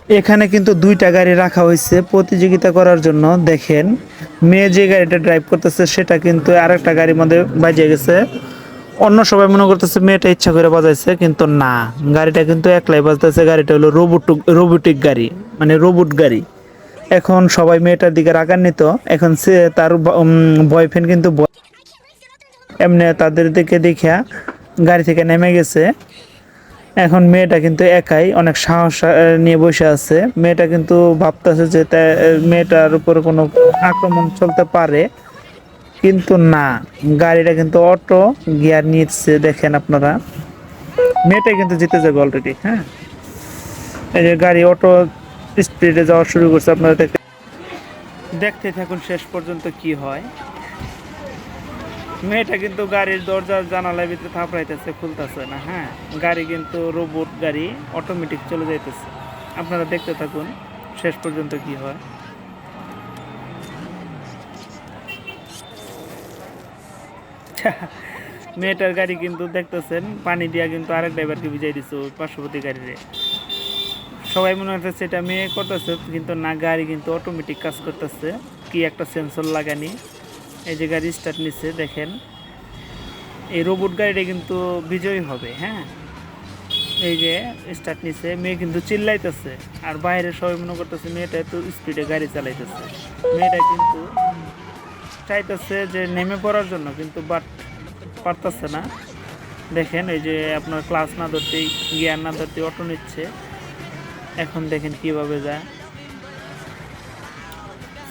এখানে কিন্তু দুইটা গাড়ি রাখা হয়েছে প্রতিযোগিতা করার জন্য। দেখেন মেয়ে যে গাড়িটা ড্রাইভ করতেছে সেটা কিন্তু আরেকটা গাড়ির মধ্যে বাজিয়ে গেছে। অন্য সবাই মনে করতেছে মেয়েটা ইচ্ছা করে বাজাইছে, কিন্তু না, গাড়িটা কিন্তু একলাই বাজতেছে। গাড়িটা হলো রোবোটিক গাড়ি, মানে রোবট গাড়ি। এখন সবাই মেয়েটার দিকে রাগান্বিত। এখন সে তার বয়ফ্রেন্ড কিন্তু এমনি তাদের দিকে দেখিয়া গাড়ি থেকে নেমে গেছে। এখন মেয়েটা কিন্তু একাই অনেক সাহস নিয়ে বসে আছে। মেয়েটা কিন্তু ভাবতেছে যে মেয়েটার উপর কোনো আক্রমণ চলতে পারে, কিন্তু না, গাড়িটা কিন্তু অটো গিয়ার নিচ্ছে। দেখেন আপনারা, মেয়েটা কিন্তু জিতে যাবে অলরেডি। হ্যাঁ, এই যে গাড়ি অটো স্পিডে যাওয়া শুরু করছে। আপনারা দেখতে থাকুন শেষ পর্যন্ত কি হয়। মেয়েটা কিন্তু গাড়ির দরজার জানালার ভিতরে থাপড়াইতেছে, খুলতেছে না। হ্যাঁ, গাড়ি কিন্তু রোবট গাড়ি, অটোমেটিক চলে যাইতেছে। আপনারা দেখতে থাকুন শেষ পর্যন্ত কি হয়। মেয়েটার গাড়ি কিন্তু দেখতেছেন পানি দিয়া কিন্তু আরেক ড্রাইভারকে ভিজাই দিচ্ছে ওই পার্শ্ববর্তী গাড়িরে। সবাই মনে হচ্ছে এটা মেয়ে করতেছে, কিন্তু না, গাড়ি কিন্তু অটোমেটিক কাজ করতেছে। কি একটা সেন্সর লাগানি। এই যে গাড়ি স্টার্ট নিচ্ছে, দেখেন এই রোবট গাড়িটা কিন্তু বিজয়ী হবে। হ্যাঁ, এই যে স্টার্ট নিচ্ছে, মেয়ে কিন্তু চিল্লাইতেছে। আর বাইরে সবাই মনে করতেছে মেয়েটা এত স্পিডে গাড়ি চালাইতেছে। মেয়েটা কিন্তু চাইতেছে যে নেমে পড়ার জন্য, কিন্তু বাট পারতেছে না। দেখেন এই যে আপনার ক্লাস না ধরতেই, গিয়ার না ধরতেই অটো নিচ্ছে। এখন দেখেন কিভাবে যায়।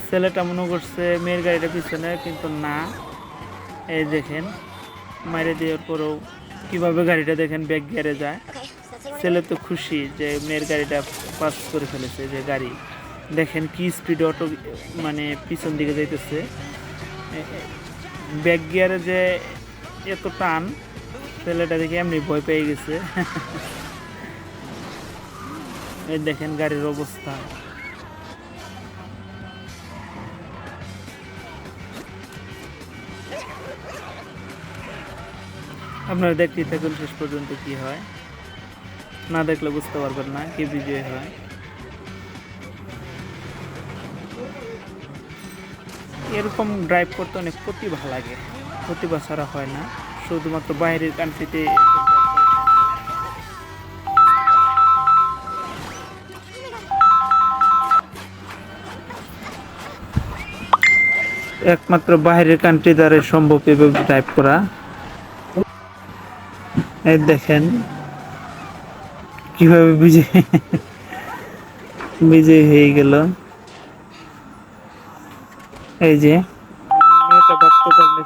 ছেলেটা মনে করছে মেয়ের গাড়িটা পিছনে, কিন্তু না, এই দেখেন মাইরে দেওয়ার পরেও কীভাবে গাড়িটা দেখেন ব্যাক গিয়ারে যায়। ছেলে তো খুশি যে মেয়ের গাড়িটা পাস করে ফেলেছে। যে গাড়ি দেখেন কি স্পিড অটো, মানে পিছন দিকে যাইতেছে। ব্যাক গিয়ারে যে এত টান, ছেলেটা দেখে এমনি ভয় পেয়ে গেছে। এই দেখেন গাড়ির অবস্থা। আপনারা দেখতেই থাকুন শেষ পর্যন্ত কি হয়। না দেখলে বুঝতে পারবেন না কে বিজয় হয়। এরকম ড্রাইভ করতে অনেক প্রতিভা লাগে, প্রতিভা ছাড়া হয় না। শুধুমাত্র বাইরের কান্ট্রিতে একমাত্র বাইরের কান্ট্রি দ্বারা সম্ভব এভাবে ড্রাইভ করা। এই দেখেন কিভাবে বিজয় বিজয় হয়ে গেল। এই যে মেয়েটা ভাবতে পারলে